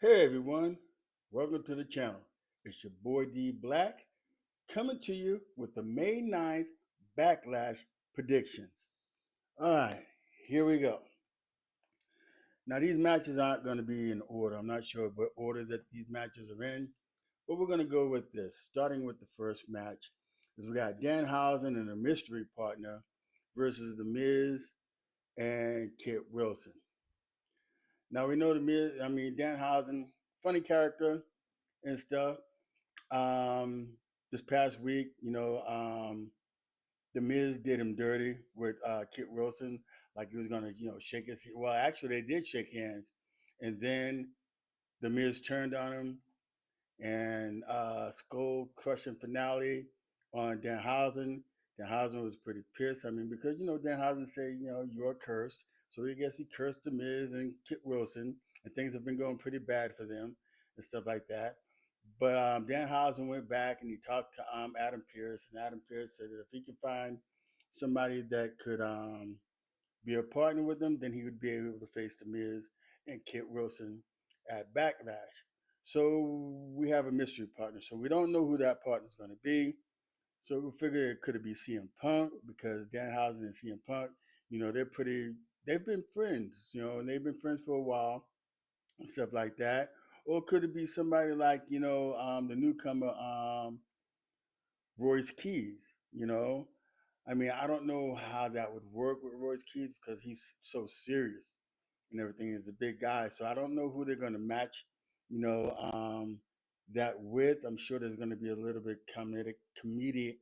Hey everyone, welcome to the channel. It's your boy D Black coming to you with the May 9th Backlash predictions. Alright, here we go. Now these matches aren't going to be in order. I'm not sure what order that these matches are in, but we're going to go with this. Starting with the first match is we got Danhausen and a mystery partner versus The Miz and Kit Wilson. Now we know The Miz, Danhausen, funny character and stuff. This past week, the Miz did him dirty with Kit Wilson, like he was gonna, shake his. Well, actually, they did shake hands, and then the Miz turned on him, and skull crushing finale on Danhausen. Danhausen was pretty pissed. I mean, because Danhausen said, you're cursed, so I guess he cursed the Miz and Kit Wilson, and things have been going pretty bad for them and stuff like that. But Danhausen went back and he talked to Adam Pearce, and Adam Pearce said that if he could find somebody that could be a partner with him, then he would be able to face the Miz and Kit Wilson at Backlash. So we have a mystery partner. So we don't know who that partner is going to be. So we figure it could be CM Punk because Danhausen and CM Punk, they've been friends, and they've been friends for a while and stuff like that. Or could it be somebody like, the newcomer, Royce Keys, I mean, I don't know how that would work with Royce Keys because he's so serious and everything. He's a big guy. So I don't know who they're going to match, you know, um, that with. I'm sure there's going to be a little bit comedic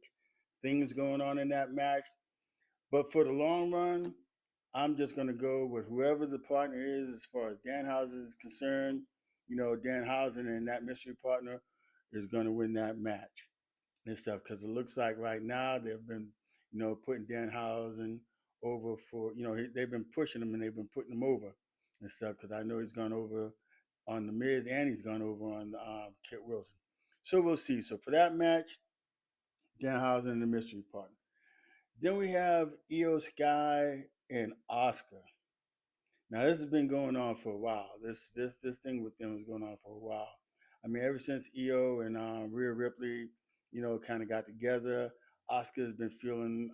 things going on in that match. But for the long run, I'm just going to go with whoever the partner is as far as Danhausen is concerned. Danhausen and that mystery partner is going to win that match and stuff because it looks like right now they've been, putting Danhausen over for, they've been pushing him and they've been putting him over and stuff because I know he's gone over on The Miz and he's gone over on Kit Wilson. So we'll see. So for that match, Danhausen and the mystery partner. Then we have Iyo Sky and Oscar. Now this has been going on for a while. This thing with them is going on for a while. I mean, ever since Iyo and Rhea Ripley, kind of got together, Oscar has been feeling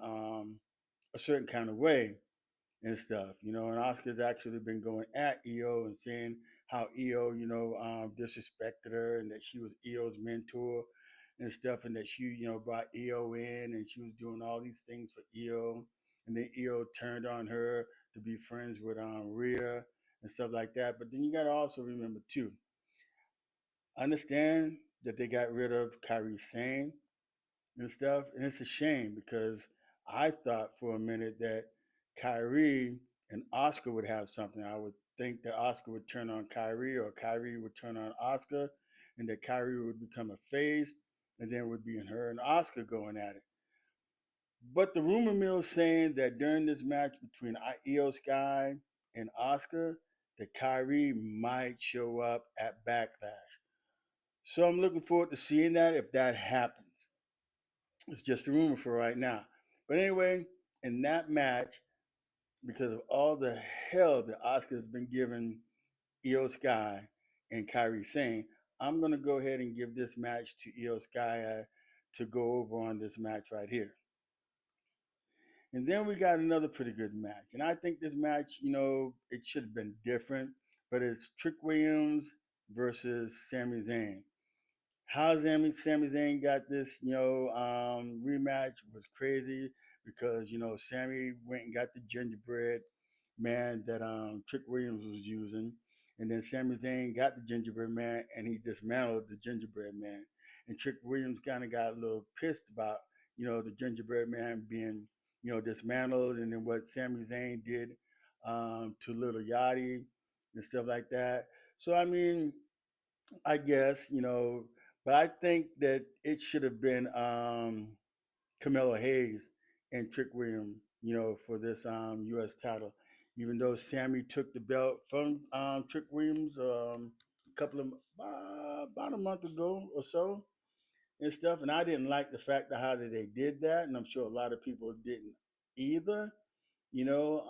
a certain kind of way and stuff, and Oscar's actually been going at Iyo and saying how Iyo, disrespected her and that she was Io's mentor and stuff, and that she, brought Iyo in and she was doing all these things for Iyo, and then Iyo turned on her to be friends with Rhea and stuff like that. But then you got to also remember too, understand that they got rid of Kairi Sane and stuff. And it's a shame because I thought for a minute that Kyrie and Oscar would have something. I would think that Oscar would turn on Kyrie or Kyrie would turn on Oscar and that Kyrie would become a face and then it would be her and Oscar going at it. But the rumor mill is saying that during this match between Iyo Sky and Oscar, that Kyrie might show up at Backlash. So I'm looking forward to seeing that if that happens. It's just a rumor for right now. But anyway, in that match, because of all the hell that Oscar has been giving Iyo Sky and Kairi Sane, I'm going to go ahead and give this match to Iyo Sky to go over on this match right here. And then we got another pretty good match. And I think this match, it should have been different, but it's Trick Williams versus Sami Zayn. How Sami Zayn got this, rematch was crazy because, Sami went and got the gingerbread man that Trick Williams was using. And then Sami Zayn got the gingerbread man and he dismantled the gingerbread man. And Trick Williams kind of got a little pissed about, the gingerbread man being, dismantled and then what Sami Zayn did to Little Yachty and stuff like that. So, I mean, I guess, but I think that it should have been Camilla Hayes and Trick Williams, for this U.S. title. Even though Sami took the belt from Trick Williams a couple of about a month ago or so and stuff, and I didn't like the fact of how they did that, and I'm sure a lot of people didn't either, you know,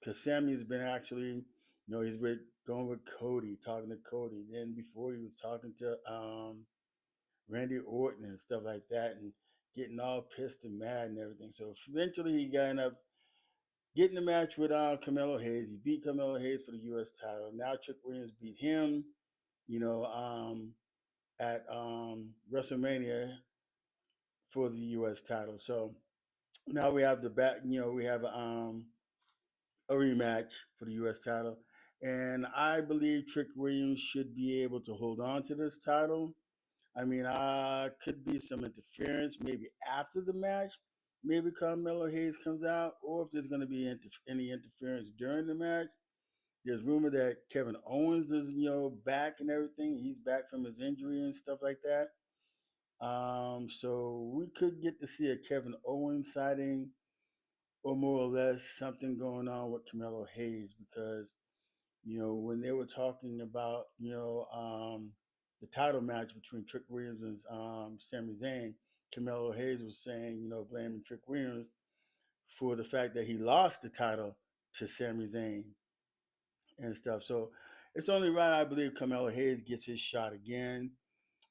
because Sami's been actually, he's with going with Cody, talking to Cody. Then before he was talking to Randy Orton and stuff like that, and getting all pissed and mad and everything. So eventually he got up getting the match with Carmelo Hayes. He beat Carmelo Hayes for the U.S. title. Now Trick Williams beat him, you know, at WrestleMania for the U.S. title. So now we have the back, we have a rematch for the U.S. title. And I believe Trick Williams should be able to hold on to this title. I mean, could be some interference maybe after the match. Maybe Carmelo Hayes comes out, or if there's going to be any interference during the match. There's rumor that Kevin Owens is, back and everything. He's back from his injury and stuff like that. So we could get to see a Kevin Owens sighting, or more or less something going on with Carmelo Hayes, because when they were talking about the title match between Trick Williams and Sami Zayn, Carmelo Hayes was saying, blaming Trick Williams for the fact that he lost the title to Sami Zayn and stuff. So it's only right, I believe, Carmelo Hayes gets his shot again.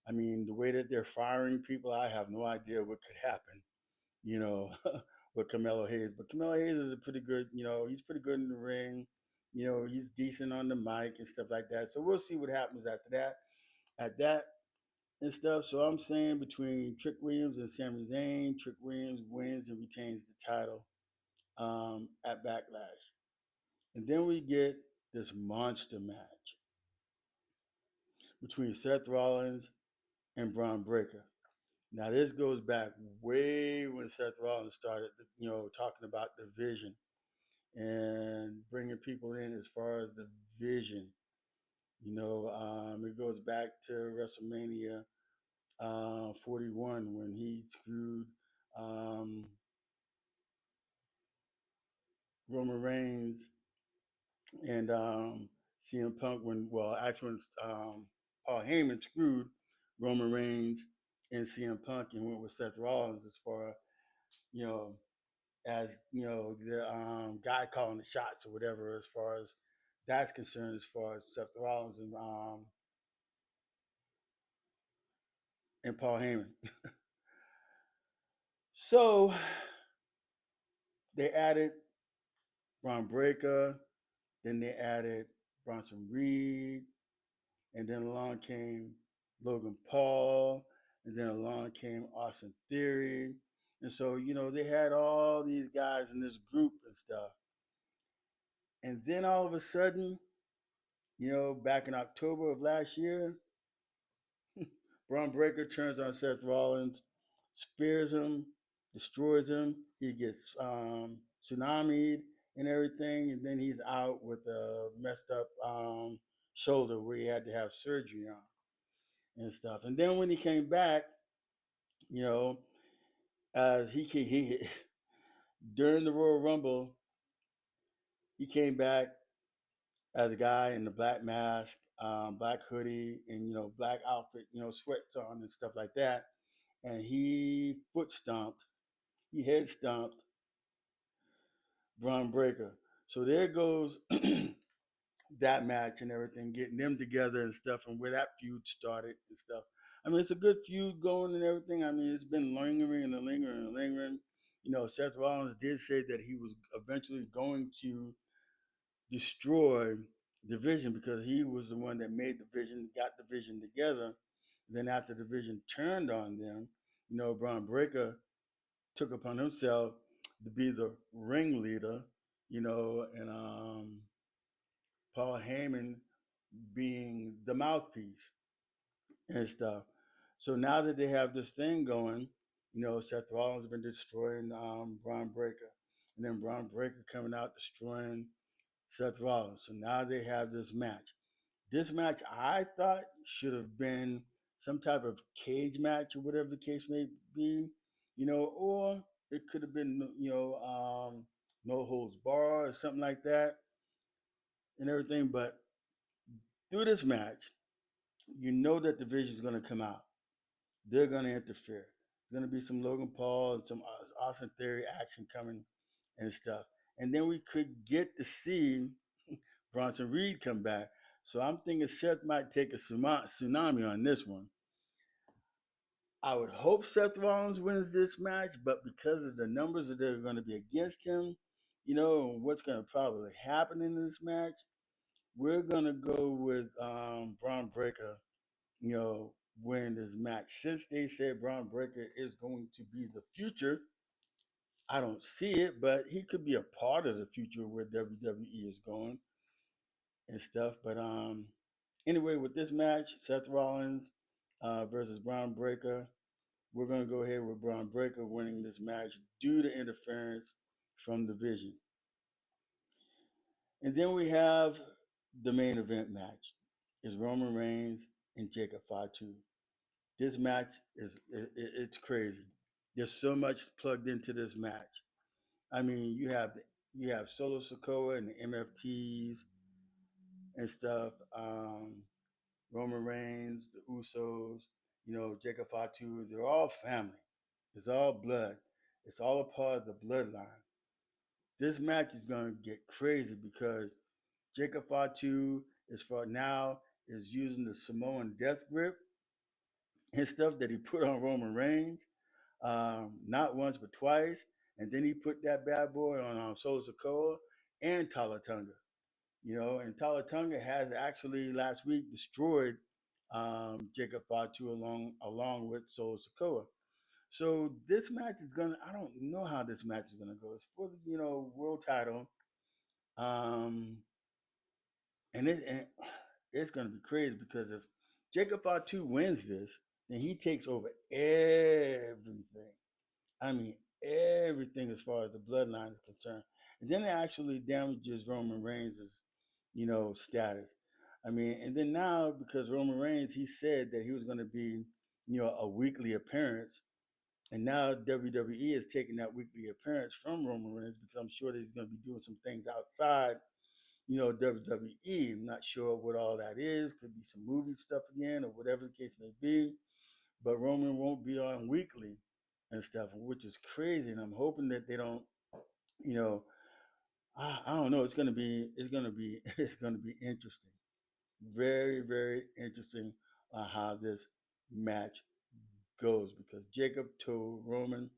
I mean, the way that they're firing people, I have no idea what could happen, you know, with Carmelo Hayes. But Carmelo Hayes is a pretty good, he's pretty good in the ring. He's decent on the mic and stuff like that. So we'll see what happens after that, at that and stuff. So I'm saying between Trick Williams and Sami Zayn, Trick Williams wins and retains the title at Backlash. And then we get this monster match between Seth Rollins and Bron Breakker. Now this goes back way when Seth Rollins started, talking about the vision and bringing people in as far as the vision. It goes back to WrestleMania 41 when he screwed um, Roman Reigns and CM Punk actually Paul Heyman screwed Roman Reigns and CM Punk and went with Seth Rollins as far, you know, as the guy calling the shots or whatever, as far as that's concerned, as far as Seth Rollins and Paul Heyman. So they added Bron Breakker, then they added Bronson Reed, and then along came Logan Paul, and then along came Austin Theory. And so, they had all these guys in this group and stuff. And then all of a sudden, back in October of last year, Braun Breaker turns on Seth Rollins, spears him, destroys him. He gets tsunamied and everything, and then he's out with a messed up shoulder where he had to have surgery on and stuff. And then when he came back, you know, he during the Royal Rumble, he came back as a guy in the black mask, black hoodie, and black outfit, sweats on and stuff like that. And he foot stomped, he head stomped Braun Breaker. So there goes that match and everything, getting them together and stuff, and where that feud started and stuff. I mean, it's a good feud going and everything. I mean, it's been lingering and lingering and lingering. Seth Rollins did say that he was eventually going to destroy the Vision because he was the one that made the Vision, got the Vision together. Then after the Vision turned on them, Braun Breaker took upon himself to be the ringleader, and Paul Heyman being the mouthpiece and stuff. So now that they have this thing going, Seth Rollins has been destroying Braun Breaker, and then Braun Breaker coming out destroying Seth Rollins. So now they have this match. This match I thought should have been some type of cage match or whatever the case may be, or it could have been, no holds bar or something like that and everything. But through this match, you know that the Vision is going to come out. They're going to interfere. There's going to be some Logan Paul and some Austin Theory action coming and stuff. And then we could get to see Bronson Reed come back. So I'm thinking Seth might take a tsunami on this one. I would hope Seth Rollins wins this match, but because of the numbers that are going to be against him, and what's going to probably happen in this match, we're going to go with Braun Breaker, you know, win this match. Since they said Braun Breaker is going to be the future, I don't see it, but he could be a part of the future where WWE is going and stuff. But anyway, with this match, Seth Rollins versus Braun Breaker, we're going to go ahead with Braun Breaker winning this match due to interference from the Vision. And then we have the main event match. Is Roman Reigns and Jacob Fatu. This match it's crazy. There's so much plugged into this match. I mean, you have Solo Sokoa and the MFTs and stuff. Roman Reigns, the Usos, Jacob Fatu. They're all family. It's all blood. It's all a part of the bloodline. This match is gonna get crazy because Jacob Fatu is for now is using the Samoan death grip and stuff that he put on Roman Reigns, not once but twice, and then he put that bad boy on Solo Sokoa and Talatunga. And Talatunga has actually last week destroyed Jacob Fatu along with Solo Sokoa. So this match is gonna. I don't know how this match is gonna go. It's for the world title, um, and it's gonna be crazy because if Jacob Fatu wins this, then he takes over everything. I mean everything as far as the bloodline is concerned, and then it actually damages Roman Reigns' status. I mean, and then now because Roman Reigns, he said that he was going to be a weekly appearance. And now WWE is taking that weekly appearance from Roman Reigns because I'm sure that he's going to be doing some things outside, WWE. I'm not sure what all that is. Could be some movie stuff again or whatever the case may be. But Roman won't be on weekly and stuff, which is crazy. And I'm hoping that they don't, you know, I don't know. It's gonna be interesting. Very, very interesting how this match goes because Jacob told Roman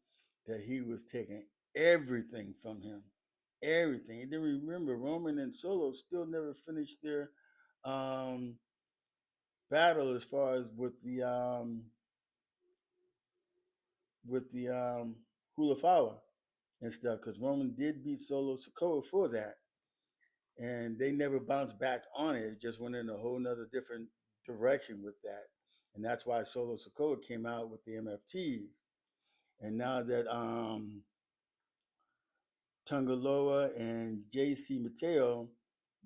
that he was taking everything from him. Everything. And then remember, Roman and Solo still never finished their um, battle as far as with the Hula Fala and stuff, because Roman did beat Solo Sokoa for that. And they never bounced back on it. It just went in a whole nother different direction with that. And that's why Solo Sokoa came out with the MFTs. And now that Tungaloa and JC Mateo,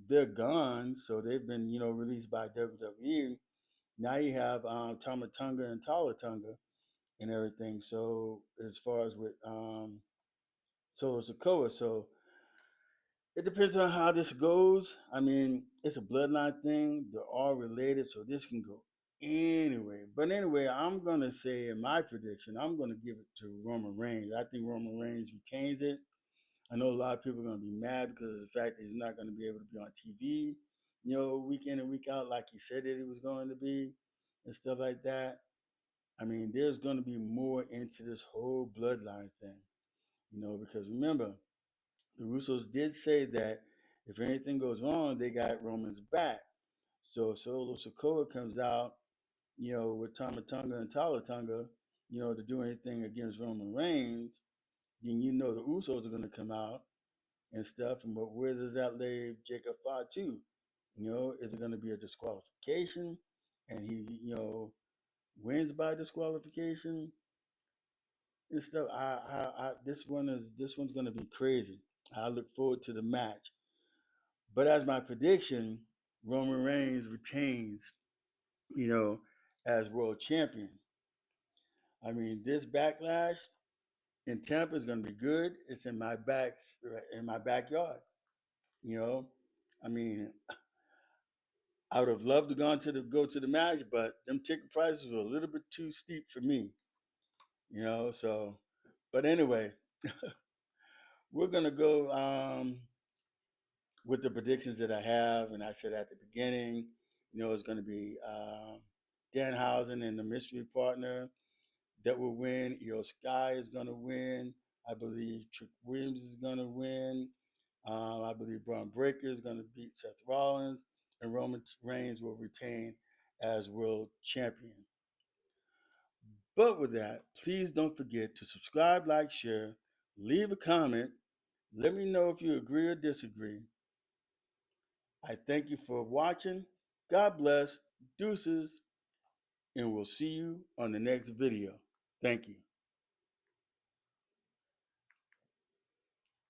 they're gone, so they've been, released by WWE. Now you have Tamatunga and Talatunga and everything. So as far as with Solo Sokoa, so it depends on how this goes. I mean, it's a bloodline thing. They're all related, so this can go anyway. But anyway, I'm gonna say in my prediction, I'm gonna give it to Roman Reigns. I think Roman Reigns retains it. I know a lot of people are gonna be mad because of the fact that he's not gonna be able to be on TV, week in and week out like he said that he was going to be, and stuff like that. I mean, there's gonna be more into this whole bloodline thing, because remember, the Russos did say that if anything goes wrong, they got Roman's back. So if Solo Sokoa comes out, with Tamatunga and Talatunga, to do anything against Roman Reigns, then the Usos are going to come out and stuff. And but where does that leave Jacob Fatu? Is it going to be a disqualification, and he, wins by disqualification and stuff? This one's going to be crazy. I look forward to the match. But as my prediction, Roman Reigns retains, you know, as world champion. I mean, this backlash in Tampa is going to be good. It's in my backyard. You know, I mean, I would have loved to go to the match, but them ticket prices were a little bit too steep for me. So, but anyway, we're gonna go. with the predictions that I have, and I said at the beginning, it's going to be Danhausen and the mystery partner that will win. Iyo Sky is going to win. I believe Trick Williams is going to win. I believe Bron Breakker is going to beat Seth Rollins, and Roman Reigns will retain as world champion. But with that, please don't forget to subscribe, like, share, leave a comment. Let me know if you agree or disagree. I thank you for watching. God bless. Deuces. And we'll see you on the next video. Thank you.